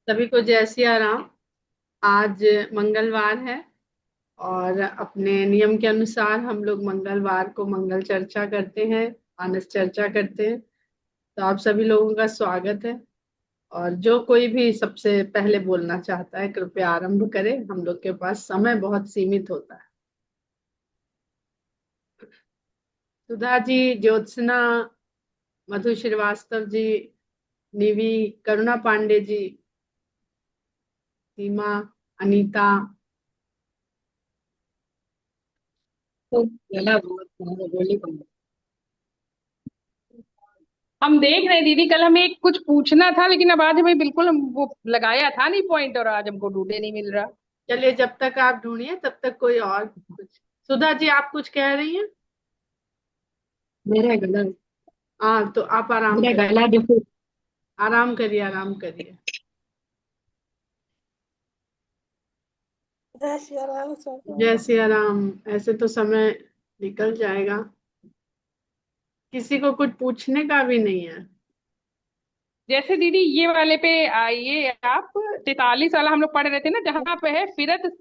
सभी को जय सिया राम। आज मंगलवार है और अपने नियम के अनुसार हम लोग मंगलवार को मंगल चर्चा करते हैं, मानस चर्चा करते हैं। तो आप सभी लोगों का स्वागत है। और जो कोई भी सबसे पहले बोलना चाहता है कृपया आरंभ करें, हम लोग के पास समय बहुत सीमित होता है। सुधा जी, ज्योत्सना, मधु श्रीवास्तव जी, निवि, करुणा पांडे जी, सीमा, अनीता। तो गला बहुत खराब है, बोली कम। हम देख रहे हैं दीदी, कल हमें कुछ पूछना था लेकिन अब आज हमें बिल्कुल हम वो लगाया था नहीं पॉइंट, और आज हमको ढूंढे नहीं मिल रहा। चलिए, जब तक आप ढूंढिए तब तक कोई और कुछ। सुधा जी, आप कुछ कह रही हैं? मेरा गला हाँ, तो आप आराम मेरा करिए। गला देखो। आराम करिए, आराम करिए। जय श्री राम सर। जय सिया राम। ऐसे तो समय निकल जाएगा, किसी को कुछ पूछने का भी नहीं है। जैसे दीदी ये वाले पे आइए आप। 43 वाला हम लोग पढ़ रहे थे ना, जहाँ पे है फिरत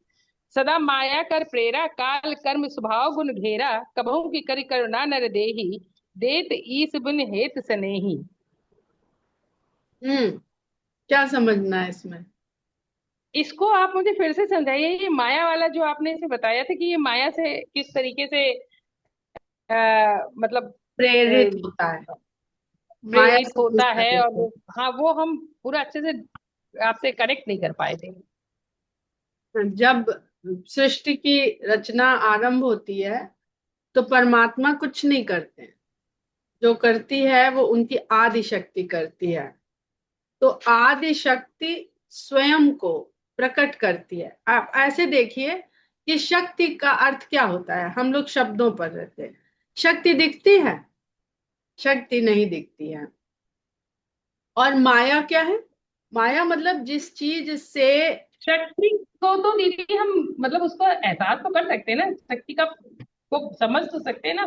सदा माया कर प्रेरा, काल कर्म स्वभाव गुण घेरा, कबहू की करी करुणा नर देही, देत ईस बिन हेत सनेही। हम्म। क्या समझना है इसमें? इसको आप मुझे फिर से समझाइए। ये माया वाला जो आपने इसे बताया था कि ये माया से किस तरीके से मतलब प्रेरित होता है, माया प्रेरित से किस होता है, तरह और से। हाँ वो हम पूरा अच्छे से आपसे कनेक्ट नहीं कर पाए थे। जब सृष्टि की रचना आरंभ होती है तो परमात्मा कुछ नहीं करते। जो करती है वो उनकी आदि शक्ति करती है। तो आदि शक्ति स्वयं को प्रकट करती है। आप ऐसे देखिए कि शक्ति का अर्थ क्या होता है। हम लोग शब्दों पर रहते हैं। शक्ति दिखती है? शक्ति नहीं दिखती है। और माया क्या है? माया मतलब जिस चीज से। शक्ति को तो दीदी हम मतलब उसका एहसास तो कर सकते हैं ना, शक्ति का को समझ तो सकते हैं ना,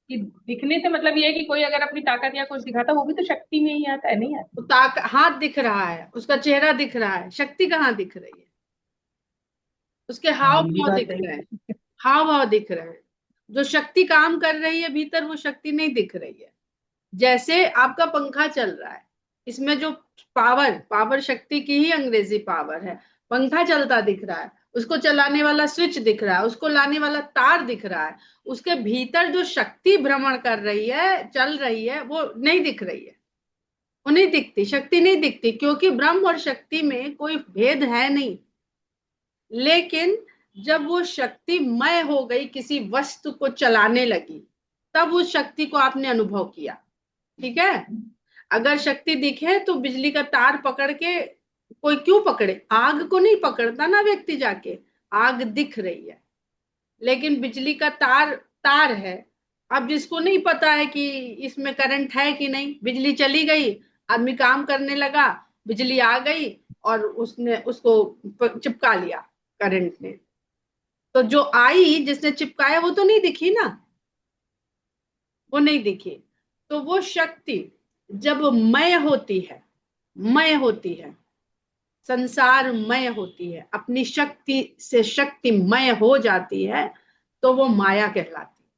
कि दिखने से मतलब ये है कि कोई अगर अपनी ताकत या कुछ दिखाता है, वो भी तो शक्ति में ही आता है, नहीं आता? हाथ दिख रहा है, उसका चेहरा दिख रहा है, शक्ति कहाँ दिख रही है? उसके हाँ हाव ये भी भाव बात दिख सही रहे हैं। है। हाव भाव दिख रहे हैं। जो शक्ति काम कर रही है भीतर, वो शक्ति नहीं दिख रही है। जैसे आपका पंखा चल रहा है, इसमें जो पावर पावर शक्ति की ही अंग्रेजी पावर है। पंखा चलता दिख रहा है, उसको चलाने वाला स्विच दिख रहा है, उसको लाने वाला तार दिख रहा है। उसके भीतर जो शक्ति भ्रमण कर रही है, चल रही है, वो नहीं दिख रही है। वो नहीं दिखती, शक्ति नहीं दिखती, क्योंकि ब्रह्म और शक्ति में कोई भेद है नहीं। लेकिन जब वो शक्तिमय हो गई, किसी वस्तु को चलाने लगी, तब उस शक्ति को आपने अनुभव किया। ठीक है? अगर शक्ति दिखे तो बिजली का तार पकड़ के कोई क्यों पकड़े? आग को नहीं पकड़ता ना व्यक्ति जाके। आग दिख रही है, लेकिन बिजली का तार तार है। अब जिसको नहीं पता है कि इसमें करंट है कि नहीं, बिजली चली गई, आदमी काम करने लगा, बिजली आ गई और उसने उसको चिपका लिया करंट ने। तो जो आई जिसने चिपकाया वो तो नहीं दिखी ना, वो नहीं दिखी। तो वो शक्ति जब मय होती है, मय होती है, संसारमय होती है, अपनी शक्ति से शक्तिमय हो जाती है, तो वो माया कहलाती है।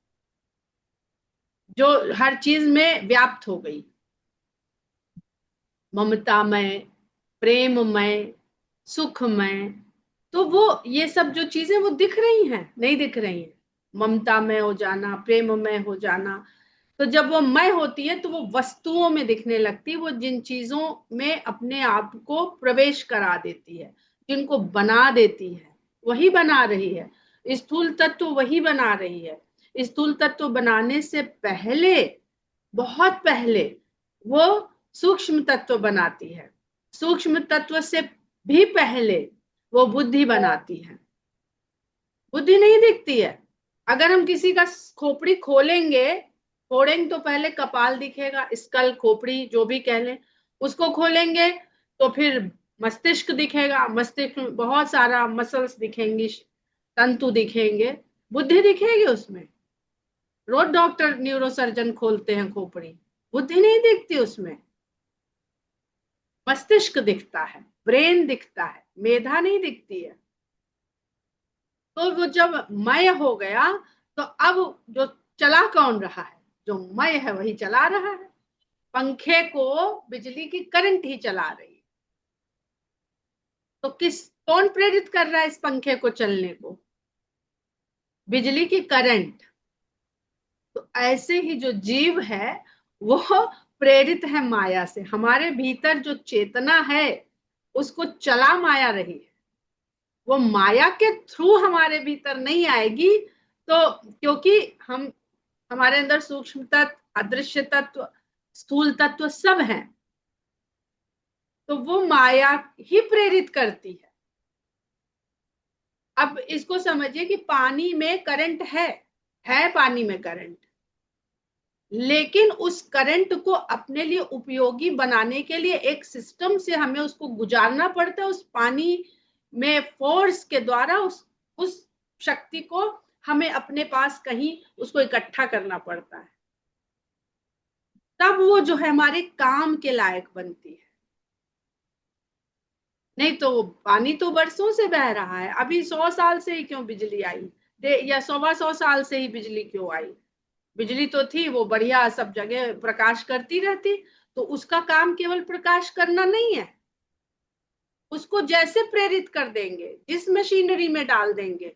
जो हर चीज में व्याप्त हो गई, ममतामय, प्रेममय, सुखमय। तो वो ये सब जो चीजें वो दिख रही हैं? नहीं दिख रही हैं। ममतामय हो जाना, प्रेममय हो जाना। तो जब वो मय होती है तो वो वस्तुओं में दिखने लगती है। वो जिन चीजों में अपने आप को प्रवेश करा देती है, जिनको बना देती है, वही बना रही है। स्थूल तत्व वही बना रही है। स्थूल तत्व बनाने से पहले, बहुत पहले, वो सूक्ष्म तत्व बनाती है। सूक्ष्म तत्व से भी पहले वो बुद्धि बनाती है। बुद्धि नहीं दिखती है। अगर हम किसी का खोपड़ी खोलेंगे, फोड़ेंगे, तो पहले कपाल दिखेगा, स्कल, खोपड़ी जो भी कह लें। उसको खोलेंगे तो फिर मस्तिष्क दिखेगा, मस्तिष्क में बहुत सारा मसल्स दिखेंगी, तंतु दिखेंगे, बुद्धि दिखेगी उसमें। रोज डॉक्टर न्यूरोसर्जन खोलते हैं खोपड़ी, बुद्धि नहीं दिखती उसमें। मस्तिष्क दिखता है, ब्रेन दिखता है, मेधा नहीं दिखती है। तो वो जब मय हो गया तो अब जो चला कौन रहा है, जो मय है वही चला रहा है। पंखे को बिजली की करंट ही चला रही है। तो कौन प्रेरित कर रहा है इस पंखे को चलने को? बिजली की करंट। तो ऐसे ही जो जीव है वो प्रेरित है माया से। हमारे भीतर जो चेतना है उसको चला माया रही है, वो माया के थ्रू हमारे भीतर नहीं आएगी। तो क्योंकि हमारे अंदर सूक्ष्म तत्व, अदृश्य तत्व, स्थूल तत्व सब हैं, तो वो माया ही प्रेरित करती है। अब इसको समझिए कि पानी में करंट है पानी में करंट, लेकिन उस करंट को अपने लिए उपयोगी बनाने के लिए एक सिस्टम से हमें उसको गुजारना पड़ता है। उस पानी में फोर्स के द्वारा उस शक्ति को हमें अपने पास कहीं उसको इकट्ठा करना पड़ता है, तब वो जो है हमारे काम के लायक बनती है। नहीं तो पानी तो बरसों से बह रहा है, अभी 100 साल से ही क्यों बिजली आई, या 125 साल से ही बिजली क्यों आई? बिजली तो थी, वो बढ़िया सब जगह प्रकाश करती रहती। तो उसका काम केवल प्रकाश करना नहीं है, उसको जैसे प्रेरित कर देंगे, जिस मशीनरी में डाल देंगे,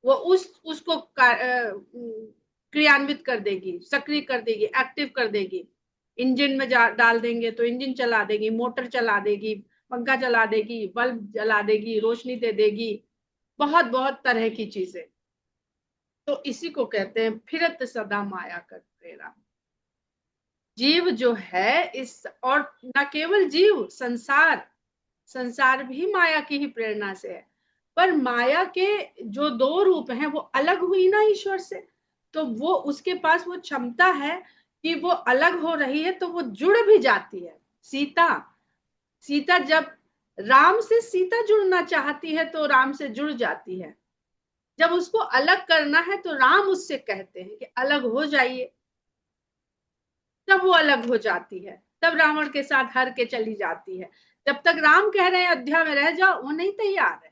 वो उसको क्रियान्वित कर देगी, सक्रिय कर देगी, एक्टिव कर देगी। इंजन में डाल देंगे तो इंजन चला देगी, मोटर चला देगी, पंखा चला देगी, बल्ब जला देगी, रोशनी दे देगी, बहुत बहुत तरह की चीजें। तो इसी को कहते हैं फिरत सदा माया कर प्रेरा। जीव जो है इस, और न केवल जीव, संसार भी माया की ही प्रेरणा से है। पर माया के जो दो रूप हैं वो अलग हुई ना ईश्वर से, तो वो उसके पास वो क्षमता है कि वो अलग हो रही है तो वो जुड़ भी जाती है। सीता जब राम से सीता जुड़ना चाहती है तो राम से जुड़ जाती है। जब उसको अलग करना है तो राम उससे कहते हैं कि अलग हो जाइए, तब वो अलग हो जाती है। तब रावण के साथ हर के चली जाती है। जब तक राम कह रहे हैं अयोध्या में रह जाओ, वो नहीं तैयार है।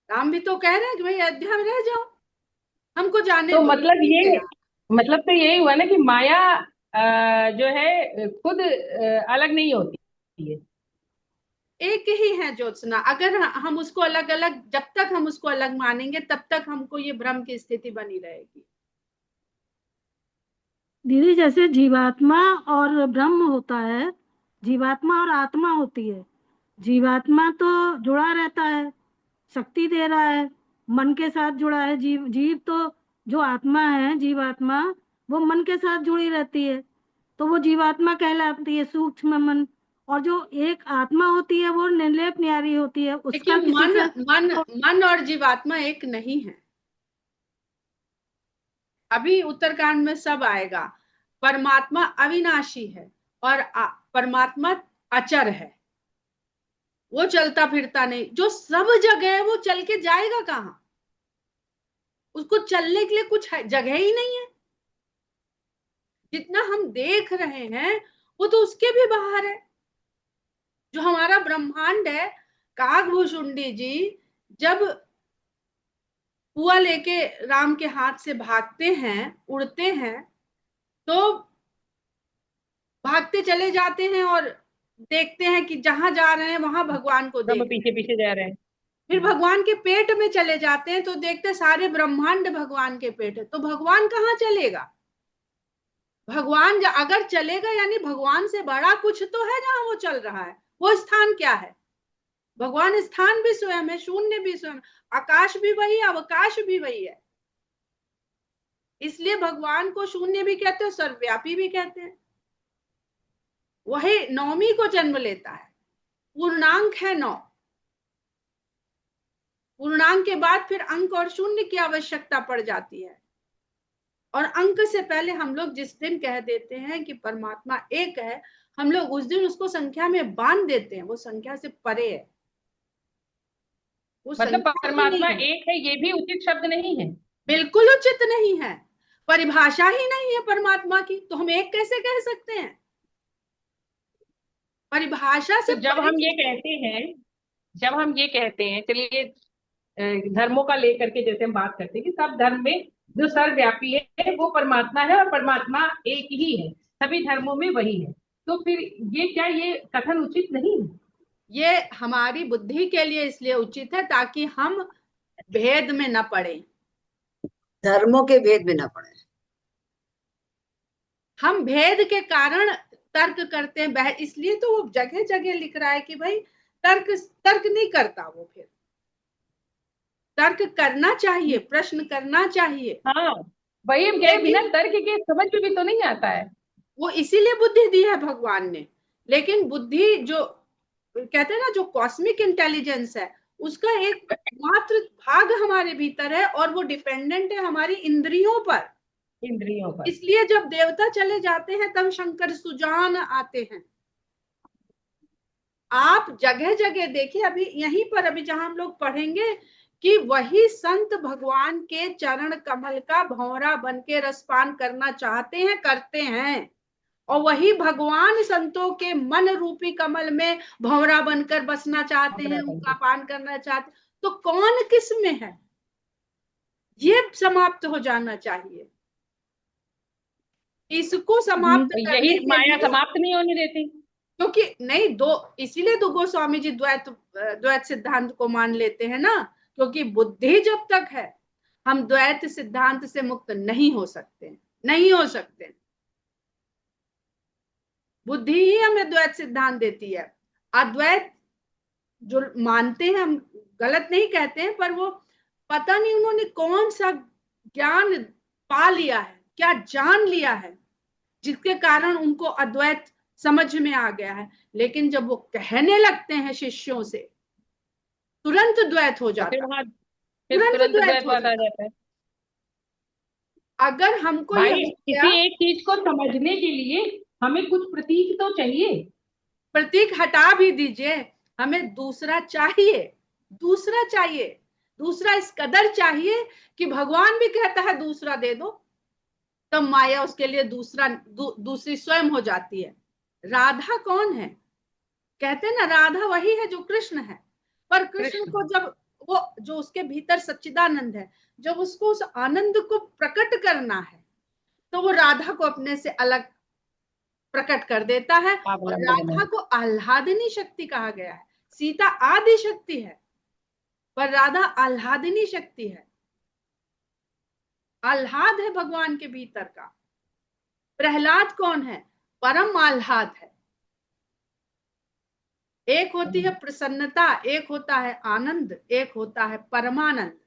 राम भी तो कह रहे हैं कि भाई अयोध्या में रह जाओ, हमको जाने तो दो, नहीं तैयार। मतलब तो यही हुआ ना कि माया जो है खुद अलग नहीं होती है। एक ही है ज्योत्सना। अगर हम उसको अलग अलग, जब तक हम उसको अलग मानेंगे तब तक हमको ये भ्रम की स्थिति बनी रहेगी। दीदी जैसे जीवात्मा और ब्रह्म होता है, जीवात्मा और आत्मा होती है। जीवात्मा तो जुड़ा रहता है, शक्ति दे रहा है, मन के साथ जुड़ा है। जीव जीव तो जो आत्मा है, जीवात्मा, वो मन के साथ जुड़ी रहती है, तो वो जीवात्मा कहलाती है, सूक्ष्म मन। और जो एक आत्मा होती है वो निर्लेप न्यारी होती है, उसका लेकिन किसी मन से मन मन और जीवात्मा एक नहीं है। अभी उत्तरकांड में सब आएगा। परमात्मा अविनाशी है और परमात्मा अचर है, वो चलता फिरता नहीं। जो सब जगह है वो चल के जाएगा कहाँ? उसको चलने के लिए कुछ जगह ही नहीं है। जितना हम देख रहे हैं वो तो उसके भी बाहर है। जो हमारा ब्रह्मांड है, काकभूषुंडी जी जब पुआ लेके राम के हाथ से भागते हैं, उड़ते हैं, तो भागते चले जाते हैं और देखते हैं कि जहां जा रहे हैं वहां भगवान को सब देखते पीछे हैं। पीछे जा रहे हैं। फिर भगवान के पेट में चले जाते हैं तो देखते सारे ब्रह्मांड भगवान के पेट है। तो भगवान कहाँ चलेगा? भगवान अगर चलेगा यानी भगवान से बड़ा कुछ तो है जहां वो चल रहा है। वो स्थान क्या है? भगवान स्थान भी स्वयं है, शून्य भी स्वयं, आकाश भी वही, अवकाश भी वही है। इसलिए भगवान को शून्य भी कहते हैं, सर्वव्यापी भी कहते हैं। वही नौमी को जन्म लेता है। पूर्णांक है 9। पूर्णांक के बाद फिर अंक और शून्य की आवश्यकता पड़ जाती है। और अंक से पहले हम लोग जिस दिन कह देते हैं कि परमात्मा एक है, हम लोग उस दिन उसको संख्या में बांध देते हैं। वो संख्या से परे है, वो मतलब संख्या ही परमात्मा नहीं है। एक है ये भी उचित शब्द नहीं है। बिल्कुल उचित नहीं है, परिभाषा ही नहीं है परमात्मा की, तो हम एक कैसे कह सकते हैं? परिभाषा से तो जब परे हम ये कहते हैं, जब हम ये कहते हैं, चलिए धर्मों का लेकर के जैसे हम बात करते हैं कि सब धर्म में जो सर्वव्यापी है वो परमात्मा है, और परमात्मा एक ही है, सभी धर्मों में वही है, तो फिर ये क्या, ये कथन उचित नहीं है? ये हमारी बुद्धि के लिए इसलिए उचित है ताकि हम भेद में न पड़े, धर्मों के भेद में ना पड़े। हम भेद के कारण तर्क करते हैं, इसलिए तो वो जगह जगह लिख रहा है कि भाई तर्क तर्क नहीं करता वो, फिर तर्क करना चाहिए, प्रश्न करना चाहिए। हाँ, वही हम कह, बिना तर्क के समझ में भी तो नहीं आता है। वो इसीलिए बुद्धि दी है भगवान ने, लेकिन बुद्धि जो कहते हैं ना, जो कॉस्मिक इंटेलिजेंस है, उसका एक मात्र भाग हमारे भीतर है और वो डिपेंडेंट है हमारी इंद्रियों पर। इंद्रियों पर। इसलिए जब देवता चले जाते हैं तब शंकर सुजान आते हैं। आप जगह जगह देखिए, अभी यहीं पर अभी जहां हम लोग पढ़ेंगे कि वही संत भगवान के चरण कमल का भंवरा बन के रसपान करना चाहते हैं, करते हैं, और वही भगवान संतों के मन रूपी कमल में भंवरा बनकर बसना चाहते हैं, उनका पान करना चाहते हैं। तो कौन किस में है, ये समाप्त हो जाना चाहिए। इसको समाप्त यही करने के माया लिए, समाप्त नहीं होने देती। क्योंकि नहीं दो, इसीलिए तो गोस्वामी जी द्वैत द्वैत सिद्धांत को मान लेते हैं ना, क्योंकि बुद्धि जब तक है हम द्वैत सिद्धांत से मुक्त नहीं हो सकते, नहीं हो सकते। बुद्धि ही हमें द्वैत सिद्धांत देती है। अद्वैत जो मानते हैं हम, गलत नहीं कहते हैं, पर वो पता नहीं उन्होंने कौन सा ज्ञान पा लिया है, क्या जान लिया है, जिसके कारण उनको अद्वैत समझ में आ गया है। लेकिन जब वो कहने लगते हैं शिष्यों से, तुरंत द्वैत हो तो फिर जाता, वहां तुरंत तुरंत द्वैत हो द्वैतवाद आ जाता। जाता है। अगर हमको ये भाई, हो किसी गया, एक चीज को समझने के लिए हमें कुछ प्रतीक तो चाहिए। प्रतीक हटा भी दीजिए, हमें दूसरा चाहिए, दूसरा चाहिए, दूसरा इस कदर चाहिए कि भगवान भी कहता है दूसरा दे दो, तब माया उसके लिए दूसरा दूसरी स्वयं हो जाती है। राधा कौन है, कहते हैं ना राधा वही है जो कृष्ण है, पर कृष्ण को जब वो जो उसके भीतर सच्चिदानंद है, जब उसको उस आनंद को प्रकट करना है तो वो राधा को अपने से अलग प्रकट कर देता है। और राधा को आह्लादिनी शक्ति कहा गया है। सीता आदि शक्ति है, पर राधा आह्लादिनी शक्ति है, आह्लाद है भगवान के भीतर का। प्रहलाद कौन है, परम आह्लाद है। एक होती है प्रसन्नता, एक होता है आनंद, एक होता है परमानंद।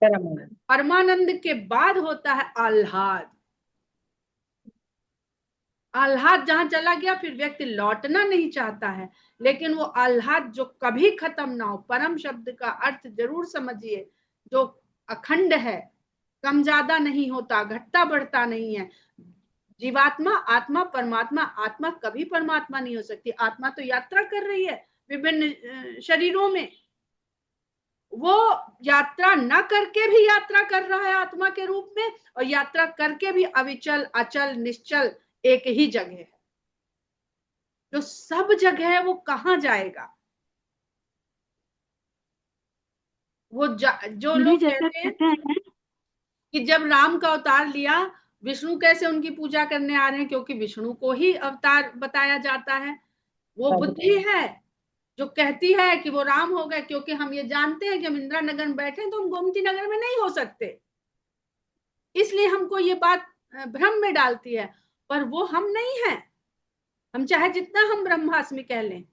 परमानंद के बाद होता है आह्लाद। आह्लाद जहां चला गया फिर व्यक्ति लौटना नहीं चाहता है, लेकिन वो आह्लाद जो कभी खत्म ना हो, परम शब्द का अर्थ जरूर समझिए, जो अखंड है, कम ज्यादा नहीं होता, घटता बढ़ता नहीं है। जीवात्मा, आत्मा, परमात्मा, आत्मा कभी परमात्मा नहीं हो सकती। आत्मा तो यात्रा कर रही है विभिन्न शरीरों में, वो यात्रा न करके भी यात्रा कर रहा है आत्मा के रूप में, और यात्रा करके भी अविचल, अचल, निश्चल एक ही जगह है। जो सब जगह है वो कहां जाएगा? वो जो लोग कहते हैं कि जब राम का अवतार लिया, विष्णु कैसे उनकी पूजा करने आ रहे हैं, क्योंकि विष्णु को ही अवतार बताया जाता है। वो बुद्धि है जो कहती है कि वो राम हो गए, क्योंकि हम ये जानते हैं कि हम इंदिरा नगर में बैठे हैं तो हम गोमती नगर में नहीं हो सकते, इसलिए हमको ये बात भ्रम में डालती है। पर वो हम नहीं है, हम चाहे जितना हम ब्रह्मास्मि कह लें,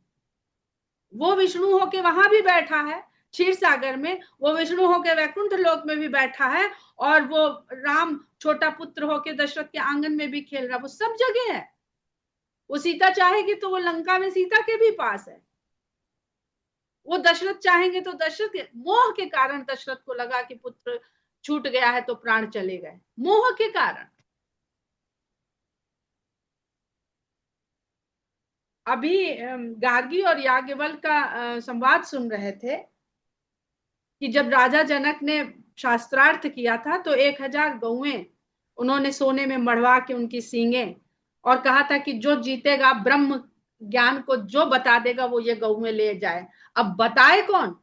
वो विष्णु होके वहां भी बैठा है क्षीर सागर में, वो विष्णु होके वैकुंठ लोक में भी बैठा है, और वो राम छोटा पुत्र होके दशरथ के आंगन में भी खेल रहा, वो सब जगह है। वो सीता चाहेगी तो वो लंका में सीता के भी पास है। वो दशरथ चाहेंगे तो दशरथ के मोह के कारण दशरथ को लगा कि पुत्र छूट गया है तो प्राण चले गए, मोह के कारण। अभी गार्गी और याज्ञवल्क्य का संवाद सुन रहे थे कि जब राजा जनक ने शास्त्रार्थ किया था तो 1000 गौएं उन्होंने सोने में मढ़वा के उनकी सींगे, और कहा था कि जो जीतेगा ब्रह्म ज्ञान को जो बता देगा वो ये गऊ में ले जाए। अब बताए कौन?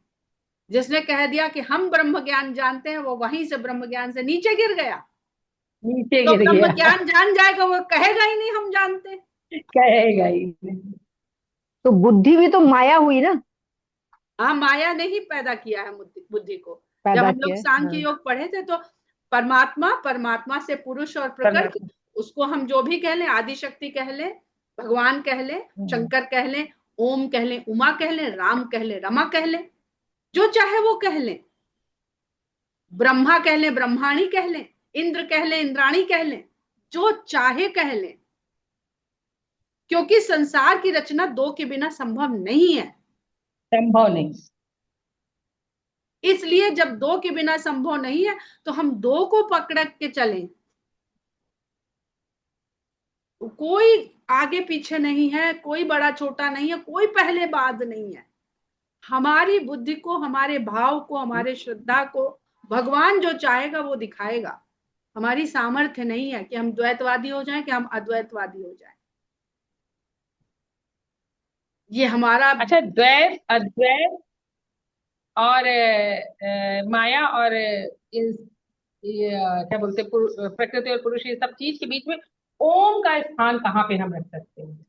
जिसने कह दिया कि हम ब्रह्म ज्ञान जानते हैं, वो वहीं से ब्रह्म ज्ञान से नीचे गिर गया। नीचे तो गिर ब्रह्म गया। ज्ञान जान जाएगा, वो कहेगा ही नहीं हम जानते। कहेगा ही नहीं। तो बुद्धि भी तो माया हुई ना, हाँ, माया ने ही पैदा किया है बुद्धि को। जब पैदा हम लोग किया है। सांख्य हाँ। योग पढ़े थे तो परमात्मा से पुरुष और प्रकृति, उसको हम जो भी कह लें, आदि शक्ति कह लें, भगवान कह लें, शंकर कह लें, ओम कह लें, उमा कह लें, राम कह लें, रमा कह लें, जो चाहे वो कह लें, ब्रह्मा कह लें, ब्रह्माणी कह लें, इंद्र कह लें, इंद्राणी कह लें, जो चाहे कह लें, क्योंकि संसार की रचना दो के बिना संभव नहीं है। संभव नहीं। इसलिए जब दो के बिना संभव नहीं है तो हम दो को पकड़ के चलें। कोई आगे पीछे नहीं है, कोई बड़ा छोटा नहीं है, कोई पहले बाद नहीं है। हमारी बुद्धि को, हमारे भाव को, हमारे श्रद्धा को भगवान जो चाहेगा वो दिखाएगा। हमारी सामर्थ्य नहीं है कि हम द्वैतवादी हो जाएं, कि हम अद्वैतवादी हो जाएं। ये हमारा अच्छा, द्वैत अद्वैत और माया और क्या बोलते हैं, प्रकृति और पुरुष, ये सब चीज के बीच में ओम का स्थान कहाँ पे हम रख सकते हैं?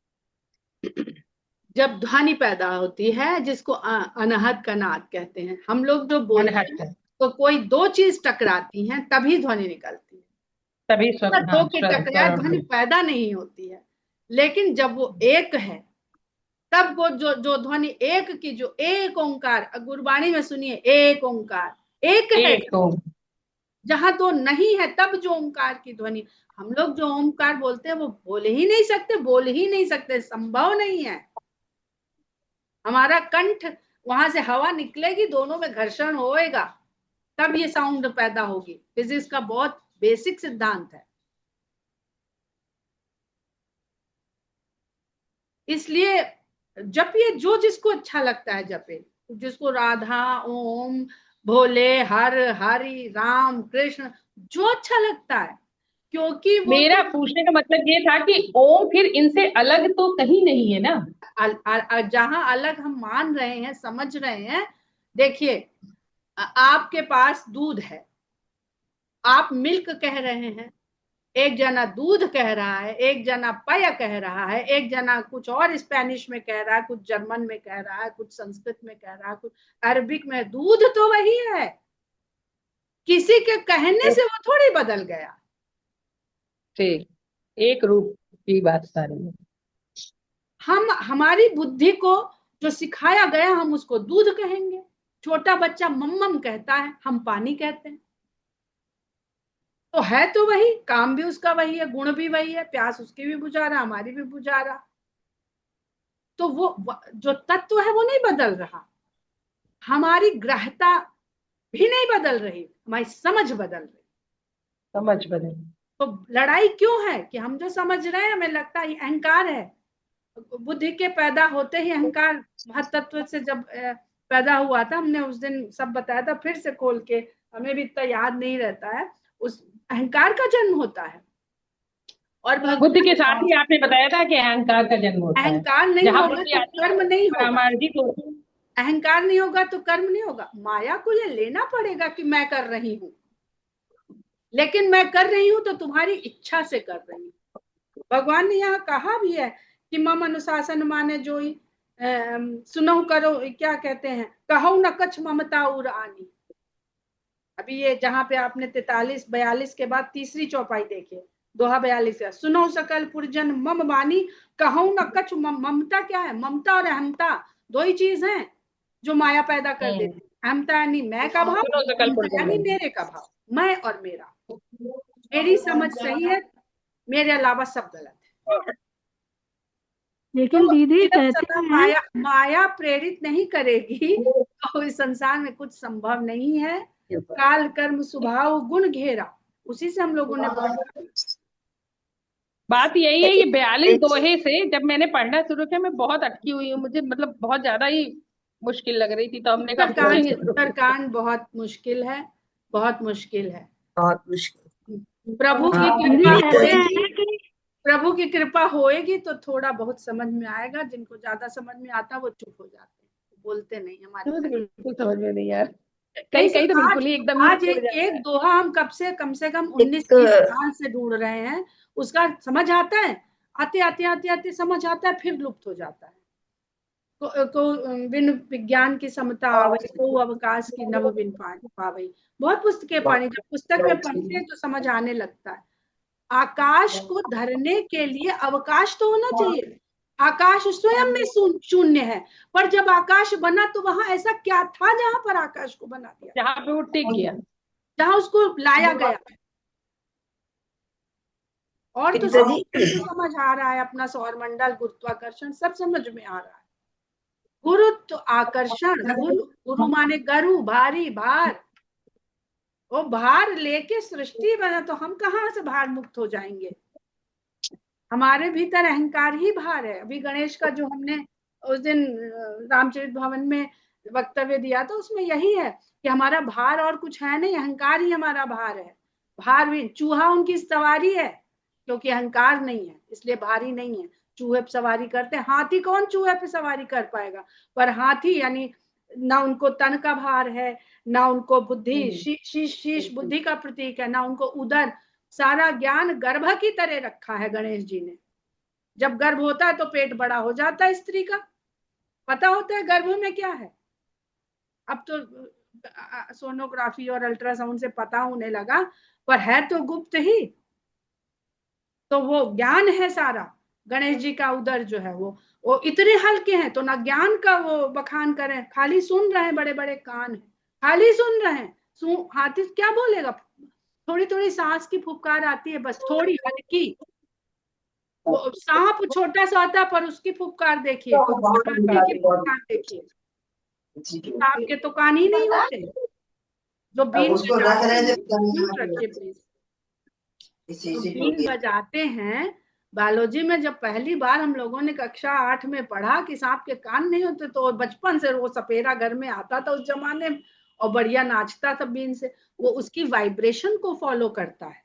जब ध्वनि पैदा होती है, जिसको अनहद का नाद कहते हैं, हम लोग जो बोलते हैं तो कोई दो चीज टकराती हैं तभी ध्वनि निकलती है। तभी दो की टकराए ध्वनि पैदा नहीं होती है। लेकिन जब वो एक है तब वो जो ध्वनि एक की, जो एक ओंकार, गुरबाणी में सुनिए, एक ओंकार, एक है। जहां तो नहीं है तब जो ओंकार की ध्वनि, हम लोग जो ओंकार बोलते हैं वो बोल ही नहीं सकते, बोल ही नहीं सकते, संभव नहीं है। हमारा कंठ, वहां से हवा निकलेगी, दोनों में घर्षण होएगा, तब ये साउंड पैदा होगी। फिजिक्स का बहुत बेसिक सिद्धांत है। इसलिए जपिए, जो जिसको अच्छा लगता है जपे, जिसको राधा, ओम, भोले, हर, हरि, राम, कृष्ण, जो अच्छा लगता है। क्योंकि वो मेरा पूछने का मतलब ये था कि ओम फिर इनसे अलग तो कहीं नहीं है ना। जहां अलग हम मान रहे हैं, समझ रहे हैं। देखिए, आपके पास दूध है, आप मिल्क कह रहे हैं, एक जना दूध कह रहा है, एक जना पय कह रहा है, एक जना कुछ और स्पेनिश में कह रहा है, कुछ जर्मन में कह रहा है, कुछ संस्कृत में कह रहा है, कुछ अरबिक में। दूध तो वही है, किसी के कहने से वो थोड़ी बदल गया। ठीक, एक रूप की बात सारी है। हमारी बुद्धि को जो सिखाया गया, हम उसको दूध कहेंगे। छोटा बच्चा मम्मम कहता है, हम पानी कहते हैं। तो है तो वही, काम भी उसका वही है, गुण भी वही है, प्यास उसकी भी बुझा रहा, हमारी भी बुझा रहा। तो वो जो तत्व है वो नहीं बदल रहा, हमारी ग्रहता भी नहीं बदल रही, हमारी समझ बदल रही। समझ बदल। तो लड़ाई क्यों है कि हम जो समझ रहे हैं, हमें लगता है अहंकार है। बुद्धि के पैदा होते ही अहंकार महत्त्व से जब पैदा हुआ था, हमने उस दिन सब बताया था, फिर से खोल के, हमें भी इतना याद नहीं रहता है, उस अहंकार का जन्म होता है। और बुद्धि के साथ ही आपने बताया था कि अहंकार का जन्म होता है। अहंकार नहीं होगा तो कर्म नहीं होगा। अहंकार नहीं होगा तो कर्म नहीं होगा। माया को ये लेना पड़ेगा कि मैं कर रही हूँ, लेकिन मैं कर रही हूँ तो तुम्हारी इच्छा से कर रही हूँ। भगवान ने यहाँ कहा भी है कि मम अनुशासन माने जोई, सुनो करो, क्या कहते हैं, कहो न कछ ममता उर आनी। अभी ये जहां पे आपने 43-42 के बाद तीसरी चौपाई देखिए, दोहा 42 है, सुनो सकल पुरजन मम मानी, कहो न कछ ममता। क्या है? ममता और अहमता दो ही चीज हैं जो माया पैदा कर देती है। अहमता यानी मैं का भाव, ममता यानी मेरे का भाव, मैं और मेरा, मेरी समझ सही है, मेरे अलावा सब गलत है। लेकिन तो दीदी कहते हैं माया प्रेरित नहीं करेगी तो इस संसार में कुछ संभव नहीं है। काल कर्म स्वभाव गुण घेरा, उसी से हम लोगों ने बात यही है। ये 42 दोहे से जब मैंने पढ़ना शुरू किया, मैं बहुत अटकी हुई हूँ, मुझे मतलब बहुत ज्यादा ही मुश्किल लग रही थी। तो हमने कहा उत्तरकांड बहुत मुश्किल है, बहुत मुश्किल है, बहुत मुश्किल। प्रभु की दीदी कहते हैं कि प्रभु की कृपा होएगी तो थोड़ा बहुत समझ में आएगा। जिनको ज्यादा समझ में आता वो चुप हो जाते हैं, बोलते नहीं हमारी मुझे तो तरह। बिल्कुल समझ में नहीं यार, नहीं कहीं सर, कहीं तो आज बिल्कुल ही एकदम ही आज उड़ जाता एक है। दोहा हम कम से कम एक 19-20 साल से ढूंढ रहे हैं, उसका समझ आता है, आते आते आते आते समझ आता है, फिर लुप्त हो जाता है। को बिन विज्ञान की समता आवै, को अवकाश की नभ बिन पावै। बहुत पुस्तकें पढ़ी, जब पुस्तक में पढ़ते हैं तो समझ आने लगता है। आकाश को धरने के लिए अवकाश तो होना चाहिए। आकाश स्वयं में शून्य है, पर जब आकाश बना तो वहां ऐसा क्या था जहां पर आकाश को बना दिया, जहाँ पे वो टिक गया। जहां उसको लाया गया। और तो विनीता सब जी, तो समझ आ रहा है, अपना सौरमंडल, गुरुत्वाकर्षण सब समझ में आ रहा है। गुरुत्व आकर्षण, गुरु गुरु माने गरु, भारी, भार। वो भार लेके सृष्टि बना, तो हम कहाँ से भार मुक्त हो जाएंगे। हमारे भीतर अहंकार ही भार है। अभी गणेश का जो हमने उस दिन रामचरित भवन में वक्तव्य दिया था, उसमें यही है कि हमारा भार और कुछ है नहीं, अहंकार ही हमारा भार है। भार भी, चूहा उनकी सवारी है, क्योंकि अहंकार नहीं है इसलिए भारी नहीं है। चूहे पे सवारी करते हैं, हाथी कौन चूहे पे सवारी कर पाएगा। पर हाथी यानी ना उनको तन का भार है, ना उनको बुद्धि, शीश बुद्धि का प्रतीक है, ना उनको उदर। सारा ज्ञान गर्भ की तरह रखा है गणेश जी ने। जब गर्भ होता है तो पेट बड़ा हो जाता है स्त्री का, पता होता है गर्भ में क्या है। अब तो सोनोग्राफी और अल्ट्रासाउंड से पता होने लगा, पर है तो गुप्त ही। तो वो ज्ञान है सारा। गणेश जी का उदर जो है वो इतने हल्के हैं, तो ना ज्ञान का वो बखान करें, खाली सुन रहे हैं, बड़े बड़े कान है, खाली सुन रहे हैं। हाथी क्या बोलेगा, थोड़ी थोड़ी सांस की फुफकार आती है, बस थोड़ी हल्की। वो सांप छोटा सा होता है, पर उसकी फुफकार देखिए, हाथी की फुफकार देखिए। सांप के तो कान ही नहीं होते। जो बीन उसको रख बजाते रहे थे, हैं, म्यूट रखिए प्लीज। तो बीन बजाते हैं, बायोलॉजी में जब पहली बार हम लोगों ने कक्षा 8 में पढ़ा कि सांप के कान नहीं होते, तो बचपन से वो सपेरा घर में आता था उस जमाने में, और बढ़िया नाचता था बीन से। वो उसकी वाइब्रेशन को फॉलो करता है।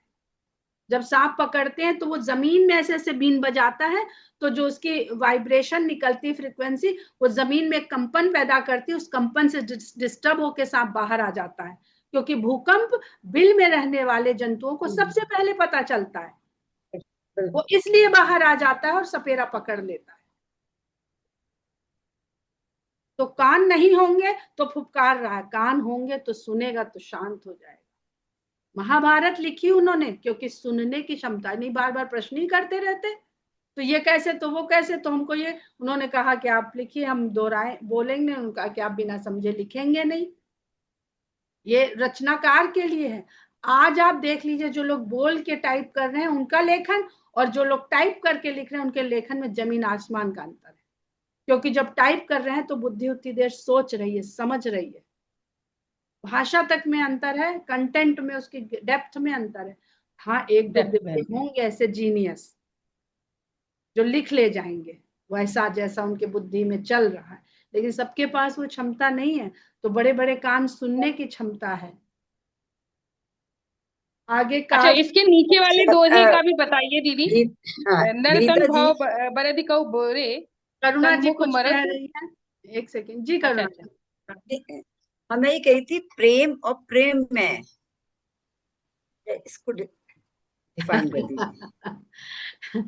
जब सांप पकड़ते हैं तो वो जमीन में ऐसे ऐसे बीन बजाता है, तो जो उसकी वाइब्रेशन निकलती फ्रीक्वेंसी, वो जमीन में कंपन पैदा करती है। उस कंपन से डिस्टर्ब होकर सांप बाहर आ जाता है, क्योंकि भूकंप बिल में रहने वाले जंतुओं को सबसे पहले पता चलता है। वो इसलिए बाहर आ जाता है और सपेरा पकड़ लेता है। तो कान नहीं होंगे तो फुफकार रहा है, कान होंगे तो सुनेगा, तो शांत हो जाएगा। महाभारत लिखी उन्होंने क्योंकि सुनने की क्षमता नहीं, बार बार प्रश्न ही करते रहते, तो ये कैसे, तो वो कैसे, तो हमको ये, उन्होंने कहा कि आप लिखिए, हम दोहराए बोलेंगे, उनका कि आप बिना समझे लिखेंगे नहीं। ये रचनाकार के लिए है। आज आप देख लीजिए, जो लोग बोल के टाइप कर रहे हैं उनका लेखन, और जो लोग टाइप करके लिख रहे हैं उनके लेखन में जमीन आसमान का अंतर है। क्योंकि जब टाइप कर रहे हैं तो बुद्धि उतनी देर सोच रही है, समझ रही है। भाषा तक में अंतर है, कंटेंट में, उसकी डेप्थ में अंतर है। हाँ, एक दो डेप्थ में। होंगे ऐसे जीनियस जो लिख ले जाएंगे वैसा जैसा उनके बुद्धि में चल रहा है, लेकिन सबके पास वो क्षमता नहीं है। तो बड़े बड़े कान सुनने की क्षमता है। आगे अच्छा, काल। इसके नीचे वाले दोहे का भी बताइए दीदी। हाँ, नर तन विनीता जी, भाव बरदि कहु बोरे, करुणा जी सन्मुख कुछ कह मरत। रही है, एक सेकेंड जी, अच्छा करुणा अच्छा। जी। हमें ये कही थी प्रेम और प्रेम में, इसको डिफाइन कर दीजिए।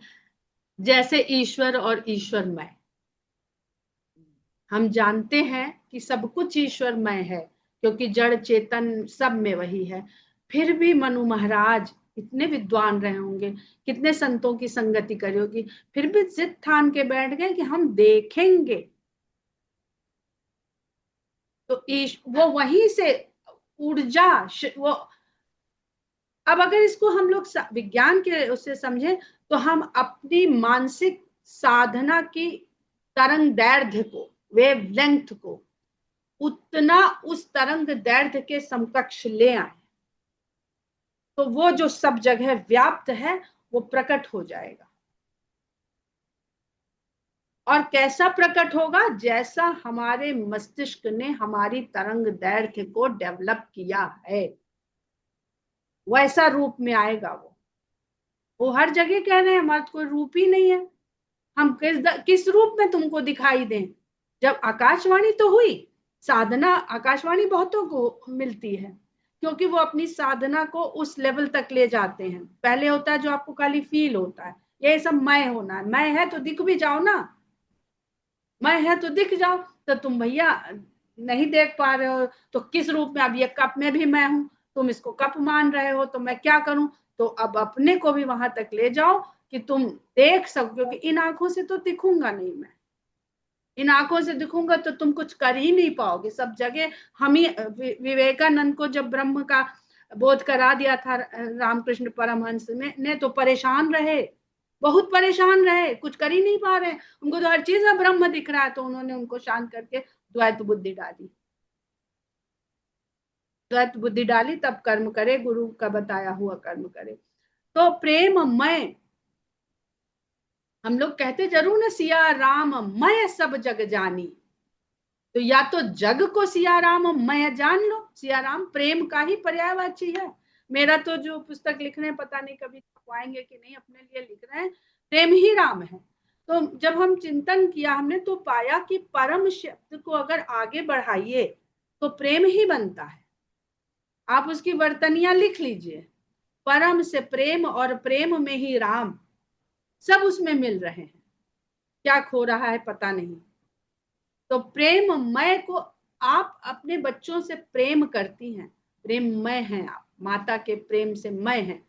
जैसे ईश्वर और ईश्वरमय, हम जानते हैं कि सब कुछ ईश्वरमय है, क्योंकि जड़ चेतन सब में वही है। फिर भी मनु महाराज इतने विद्वान रहे होंगे, कितने संतों की संगति करी होगी, फिर भी जिद ठान के बैठ गए कि हम देखेंगे। तो वो वहीं से ऊर्जा, वो, अब अगर इसको हम लोग विज्ञान के उससे समझें, तो हम अपनी मानसिक साधना की तरंग दैर्ध्य को, वेव लेंथ को, उतना उस तरंग दैर्ध्य के समकक्ष ले आए, तो वो जो सब जगह व्याप्त है वो प्रकट हो जाएगा। और कैसा प्रकट होगा, जैसा हमारे मस्तिष्क ने हमारी तरंग दैर्ध्य को डेवलप किया है, वैसा रूप में आएगा वो। वो हर जगह कह रहे हैं हमारा कोई रूप ही नहीं है, हम किस रूप में तुमको दिखाई दें। जब आकाशवाणी तो हुई, साधना आकाशवाणी बहुतों को मिलती है, क्योंकि वो अपनी साधना को उस लेवल तक ले जाते हैं। पहले होता है जो आपको खाली फील होता है, ये सब मैं होना है, मैं है तो दिख भी जाओ ना, मैं है तो दिख जाओ। तो तुम भैया नहीं देख पा रहे हो तो किस रूप में, अब ये कप में भी मैं हूं, तुम इसको कप मान रहे हो, तो मैं क्या करूं। तो अब अपने को भी वहां तक ले जाओ कि तुम देख सको, क्योंकि इन आंखों से तो दिखूंगा नहीं मैं, इन आंखों से दिखूंगा तो तुम कुछ कर ही नहीं पाओगे। सब जगह हम ही, विवेकानंद को जब ब्रह्म का बोध करा दिया था रामकृष्ण परमहंस ने तो परेशान रहे, बहुत परेशान रहे, कुछ कर ही नहीं पा रहे, उनको तो हर चीज में ब्रह्म दिख रहा है। तो उन्होंने उनको शांत करके द्वैत बुद्धि डाली, द्वैत बुद्धि डाली, तब कर्म करे, गुरु का बताया हुआ कर्म करे। तो प्रेममय, हम लोग कहते जरूर ना, सिया राम मैं सब जग जानी। तो या तो जग को सिया राम मैं जान लो, सिया राम प्रेम का ही पर्यायवाची है। मेरा तो जो पुस्तक लिख रहे हैं, पता नहीं कभी छपवाएंगे कि नहीं, अपने लिए लिख रहे हैं, प्रेम ही राम है। तो जब हम चिंतन किया हमने तो पाया कि परम शब्द को अगर आगे बढ़ाइए तो प्रेम ही बनता है। आप उसकी वर्तनियां लिख लीजिए, परम से प्रेम और प्रेम में ही राम, सब उसमें मिल रहे हैं, क्या खो रहा है पता नहीं। तो प्रेममय को आप अपने बच्चों से प्रेम करती हैं, प्रेममय हैं आप, माता के प्रेम से मय हैं,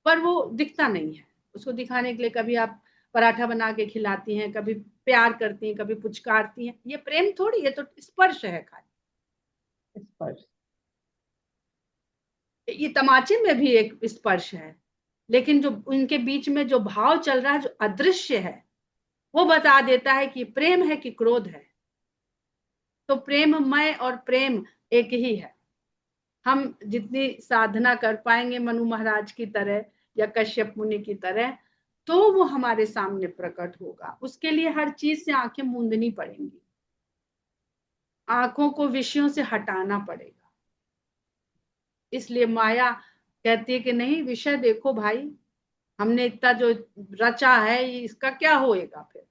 पर वो दिखता नहीं है। उसको दिखाने के लिए कभी आप पराठा बना के खिलाती हैं, कभी प्यार करती हैं, कभी पुचकारती हैं, ये प्रेम थोड़ी, ये तो स्पर्श है खाली, स्पर्श। ये तमाचे में भी एक स्पर्श है, लेकिन जो उनके बीच में जो भाव चल रहा है, जो अदृश्य है, वो बता देता है कि प्रेम है कि क्रोध है। तो प्रेममय और प्रेम एक ही है। हम जितनी साधना कर पाएंगे मनु महाराज की तरह या कश्यप मुनि की तरह, तो वो हमारे सामने प्रकट होगा। उसके लिए हर चीज से आंखें मूंदनी पड़ेंगी, आंखों को विषयों से हटाना पड़ेगा। इसलिए माया कहती है कि नहीं, विषय देखो भाई, हमने इतना जो रचा है इसका क्या होएगा। फिर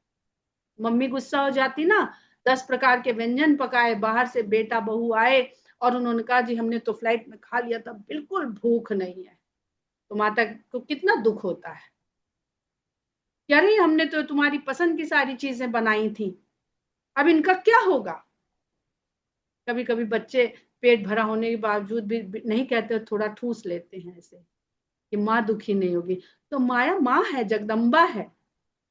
मम्मी गुस्सा हो जाती ना, 10 प्रकार के व्यंजन पकाए, बाहर से बेटा बहू आए और उन्होंने कहा जी हमने तो फ्लाइट में खा लिया था, बिल्कुल भूख नहीं है। तो माता को कितना दुख होता है, क्या नहीं हमने तो तुम्हारी पसंद की सारी चीजें बनाई थी, अब इनका क्या होगा। कभी कभी बच्चे पेट भरा होने के बावजूद भी नहीं कहते, थोड़ा ठूस लेते हैं ऐसे कि माँ दुखी नहीं होगी। तो माया माँ है, जगदम्बा है,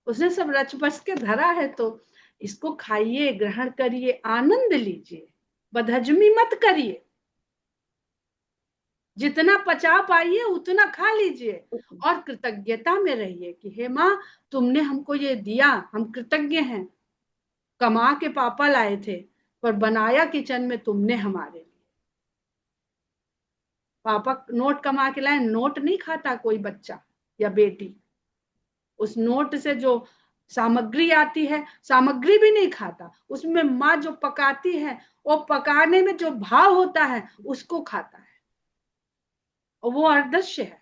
उसने सब रच बस के धरा है। तो इसको खाइए, ग्रहण करिए, आनंद लीजिए, बदहजमी मत करिए, जितना पचा पाइए उतना खा लीजिए और कृतज्ञता में रहिए कि हे माँ तुमने हमको ये दिया, हम कृतज्ञ हैं। कमा के पापा लाए थे, पर बनाया किचन में तुमने हमारे लिए। पापा नोट कमा के लाए, नोट नहीं खाता कोई बच्चा या बेटी, उस नोट से जो सामग्री आती है, सामग्री भी नहीं खाता, उसमें माँ जो पकाती है, वो पकाने में जो भाव होता है उसको खाता है, और वो अदृश्य है,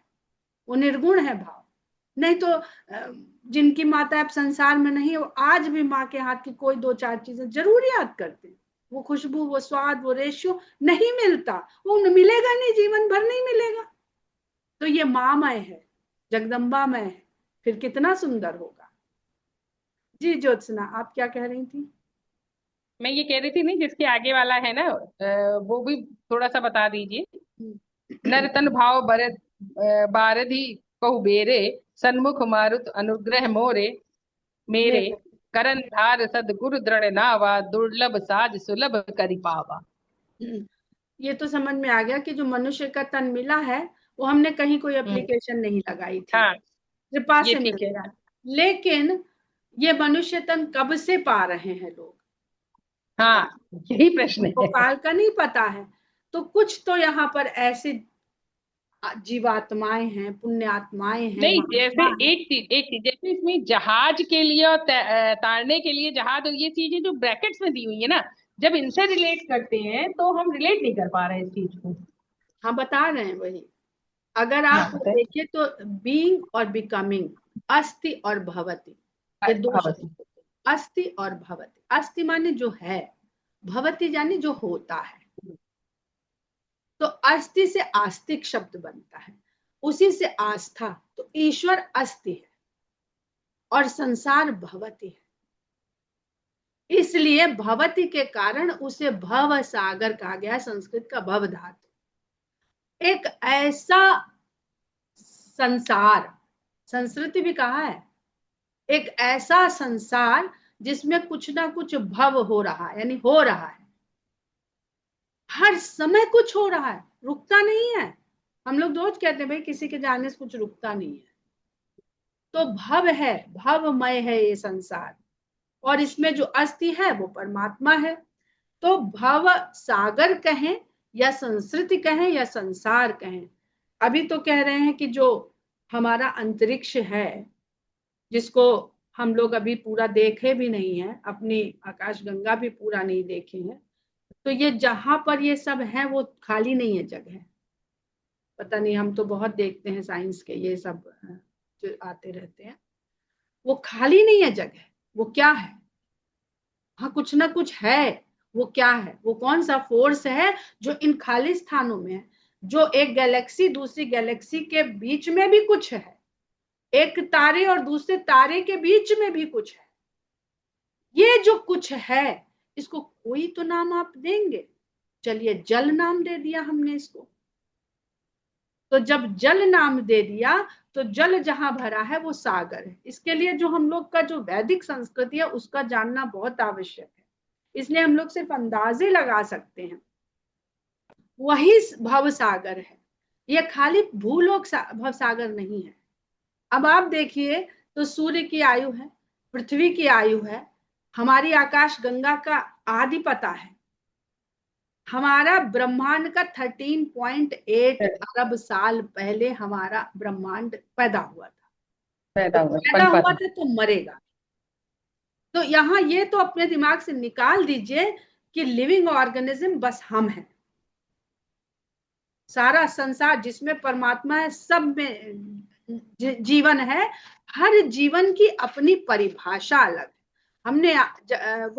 वो निर्गुण है भाव। नहीं तो जिनकी माता अब संसार में नहीं, वो आज भी माँ के हाथ की कोई 2-4 चीजें जरूर याद करते हैं। वो खुशबू, वो स्वाद, वो रेशियो नहीं मिलता, वो मिलेगा नहीं, जीवन भर नहीं मिलेगा। तो ये माँमय है, जगदम्बामय है, फिर कितना सुंदर होगा। जी ज्योत्सना, आप क्या कह रही थी? मैं ये कह रही थी, नहीं जिसके आगे वाला है ना, वो भी थोड़ा सा बता दीजिए। नर तन भाव भरत बारधि कहु बेरे, सन्मुख मारुत अनुग्रह मोरे मेरे, करन धार सदगुरु दृढ़ नावा, दुर्लभ साज सुलभ करि पावा। ये तो समझ में आ गया कि जो मनुष्य का तन मिला है वो हमने कहीं कोई एप्लीकेशन नहीं लगाई थी, हाँ, कृपा ये से मिल ठीक है। गया। लेकिन ये मनुष्य तन कब से पा रहे हैं लोग, हाँ, यही प्रश्न उनको है। काल का नहीं पता है। तो कुछ तो यहाँ पर ऐसे जीवात्माएं हैं, पुण्य आत्माएं हैं, नहीं, जैसे महात्मा है। एक चीज जैसे इसमें जहाज के लिए और तारने के लिए जहाज, और ये चीजें जो ब्रैकेट्स में दी हुई है ना, जब इनसे रिलेट करते हैं तो हम रिलेट नहीं कर पा रहे हैं इस चीज को। हाँ बता रहे हैं वही, अगर हाँ आप बताइए। देखिए तो बीइंग और बिकमिंग, अस्ति और भवति, ये दो शब्द भवती। होते हैं। अस्ति और भवति, अस्ति माने जो है, भवति यानी जो होता है। तो अस्ति से आस्तिक शब्द बनता है, उसी से आस्था। तो ईश्वर अस्ति है और संसार भवति है, इसलिए भवति के कारण उसे भव सागर कहा गया। संस्कृत का भव धातु, एक ऐसा संसार, संस्कृति भी कहा है, एक ऐसा संसार जिसमें कुछ ना कुछ भव हो रहा है, यानी हो रहा है, हर समय कुछ हो रहा है, रुकता नहीं है। हम लोग रोज कहते हैं भाई किसी के जाने से कुछ रुकता नहीं है, तो भव है, भवमय है ये संसार, और इसमें जो अस्थि है वो परमात्मा है। तो भव सागर कहें या संस्कृति कहें या संसार कहें, अभी तो कह रहे हैं कि जो हमारा अंतरिक्ष है, जिसको हम लोग अभी पूरा देखे भी नहीं है, अपनी आकाश गंगा भी पूरा नहीं देखे हैं, तो ये जहां पर ये सब है वो खाली नहीं है जगह। पता नहीं, हम तो बहुत देखते हैं साइंस के ये सब जो आते रहते हैं, वो खाली नहीं है जगह। वो क्या है? हाँ, कुछ ना कुछ है। वो क्या है? वो कौन सा फोर्स है जो इन खाली स्थानों में है? जो एक गैलेक्सी दूसरी गैलेक्सी के बीच में भी कुछ है, एक तारे और दूसरे तारे के बीच में भी कुछ है। ये जो कुछ है, इसको कोई तो नाम आप देंगे। चलिए, जल नाम दे दिया हमने इसको। तो जब जल नाम दे दिया, तो जल जहां भरा है वो सागर है। इसके लिए जो हम लोग का जो वैदिक संस्कृति है उसका जानना बहुत आवश्यक है। इसलिए हम लोग सिर्फ अंदाजे लगा सकते हैं। वही भव सागर है, ये खाली भूलोक भव सागर नहीं है। अब आप देखिए, तो सूर्य की आयु है, पृथ्वी की आयु है, हमारी आकाश गंगा का आदि पता है, हमारा ब्रह्मांड का 13.8 अरब साल पहले हमारा ब्रह्मांड पैदा हुआ था। पैदा तो हुआ पैदा पनपा हुआ था। था तो मरेगा। तो यहाँ ये तो अपने दिमाग से निकाल दीजिए कि लिविंग ऑर्गेनिज्म बस हम हैं। सारा संसार जिसमें परमात्मा है, सब में जीवन है। हर जीवन की अपनी परिभाषा अलग है। हमने हर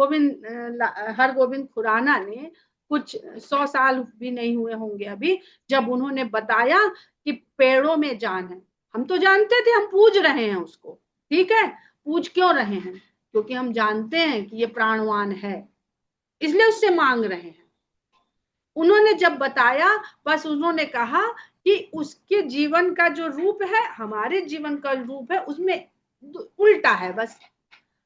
गोविंद खुराना ने कुछ 100 साल भी नहीं हुए होंगे अभी, जब उन्होंने बताया कि पेड़ों में जान है। हम तो जानते थे, हम पूज रहे हैं उसको, ठीक है, पूज क्यों रहे हैं? क्योंकि हम जानते हैं कि ये प्राणवान है, इसलिए उससे मांग रहे हैं। उन्होंने जब बताया, बस उन्होंने कहा कि उसके जीवन का जो रूप है हमारे जीवन का रूप है, उसमें उल्टा है। बस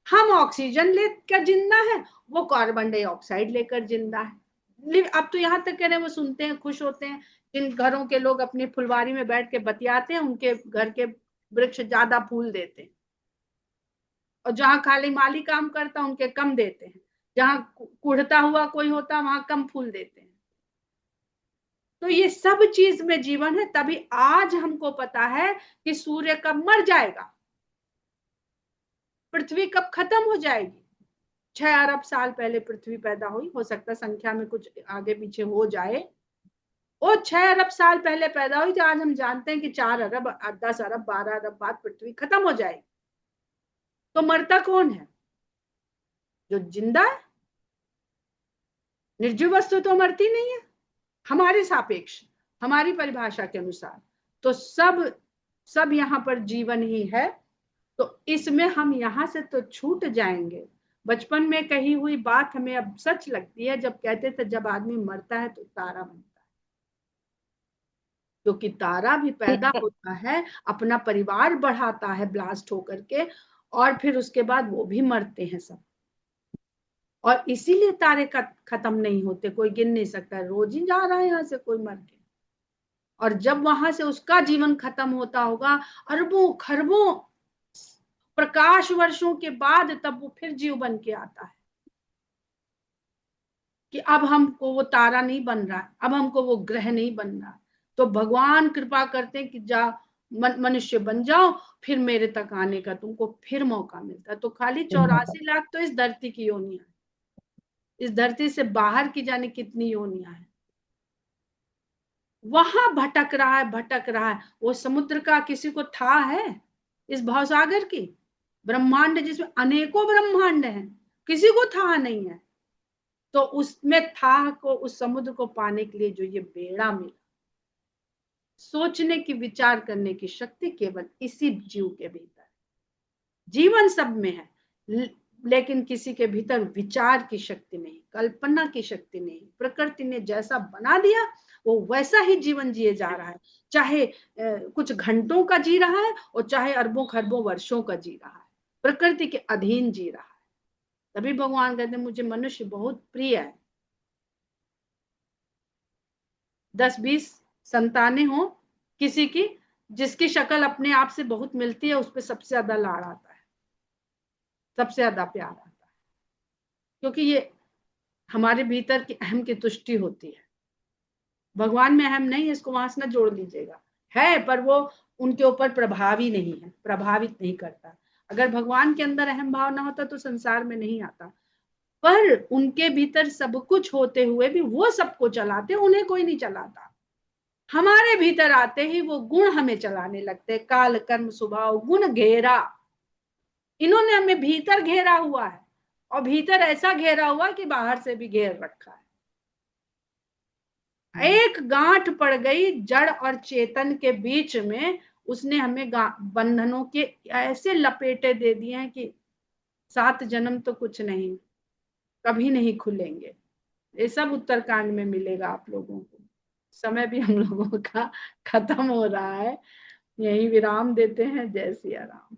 हम ऑक्सीजन लेकर जिंदा है, वो कार्बन डाइऑक्साइड लेकर जिंदा है। अब तो यहाँ तक कह रहे हैं, वो सुनते हैं, खुश होते हैं। जिन घरों के लोग अपनी फुलवारी में बैठ के बतियाते हैं, उनके घर के वृक्ष ज्यादा फूल देते हैं, और जहाँ खाली माली काम करता उनके कम देते हैं। जहाँ कुढ़ता हुआ कोई होता वहां कम फूल देते हैं। तो ये सब चीज में जीवन है। तभी आज हमको पता है कि सूर्य कब मर जाएगा, पृथ्वी कब खत्म हो जाएगी। 6 अरब साल पहले पृथ्वी पैदा हुई, हो सकता है संख्या में कुछ आगे पीछे हो जाए। वो 6 अरब साल पहले पैदा हुई, तो आज हम जानते हैं कि 4 अरब 10 अरब 12 अरब बाद पृथ्वी खत्म हो जाएगी। तो मरता कौन है? जो जिंदा है। निर्जीव वस्तु तो मरती नहीं है हमारे सापेक्ष, हमारी परिभाषा के अनुसार। तो सब यहाँ पर जीवन ही है। तो इसमें हम यहाँ से तो छूट जाएंगे। बचपन में कही हुई बात हमें अब सच लगती है, जब कहते थे जब आदमी मरता है तो तारा बनता है। क्योंकि तारा भी पैदा होता है, अपना परिवार बढ़ाता है ब्लास्ट होकर के, और फिर उसके बाद वो भी मरते हैं सब। और इसीलिए तारे का खत्म नहीं होते, कोई गिन नहीं सकता, रोज ही जा रहा है यहाँ से कोई मर के। और जब वहां से उसका जीवन खत्म होता होगा अरबों खरबों प्रकाश वर्षों के बाद, तब वो फिर जीव बन के आता है कि अब हमको वो तारा नहीं बन रहा, अब हमको वो ग्रह नहीं बन रहा। तो भगवान कृपा करते हैं कि जा मनुष्य बन जाओ, फिर मेरे तक आने का तुमको फिर मौका मिलता है। तो खाली 84 लाख तो इस धरती की योनियां, इस धरती से बाहर की जाने कितनी योनियां हैं। वहां भटक रहा है, भटक रहा है। वो समुद्र का किसी को था है? इस भवसागर की ब्रह्मांड जिसमें अनेकों ब्रह्मांड हैं, किसी को था नहीं है। तो उसमें था को, उस समुद्र को पाने के लिए जो ये बेड़ा मिला, सोचने की, विचार करने की शक्ति केवल इसी जीव के भीतर। जीवन सब में है, लेकिन किसी के भीतर विचार की शक्ति नहीं, कल्पना की शक्ति नहीं। प्रकृति ने जैसा बना दिया वो वैसा ही जीवन जिए जा रहा है, चाहे कुछ घंटों का जी रहा है और चाहे अरबों खरबों वर्षों का जी रहा है, प्रकृति के अधीन जी रहा है। तभी भगवान कहते हैं मुझे मनुष्य बहुत प्रिय है। 10-20 संतानें हो किसी की, जिसकी शक्ल अपने आप से बहुत मिलती है, उस पर सबसे ज्यादा लाड़ आता है, सबसे ज्यादा प्यार आता है, क्योंकि ये हमारे भीतर की अहम की तुष्टि होती है। भगवान में अहम नहीं है, इसको वहां से ना जोड़ लीजिएगा, है पर वो उनके ऊपर प्रभावी नहीं है, प्रभावित नहीं करता। अगर भगवान के अंदर अहम भाव ना होता तो संसार में नहीं आता, पर उनके भीतर सब कुछ होते हुए भी वो सबको चलाते, उन्हें कोई नहीं चलाता। हमारे भीतर आते ही वो गुण हमें चलाने लगते, काल कर्म स्वभाव गुण घेरा। इन्होंने हमें भीतर घेरा हुआ है, और भीतर ऐसा घेरा हुआ कि बाहर से भी घेर रखा है। एक गांठ पड़ गई जड़ और चेतन के बीच में, उसने हमें बंधनों के ऐसे लपेटे दे दिए हैं कि 7 जन्म तो कुछ नहीं, कभी नहीं खुलेंगे। ये सब उत्तरकांड में मिलेगा आप लोगों को। समय भी हम लोगों का खत्म हो रहा है, यही विराम देते हैं। जय सिया राम।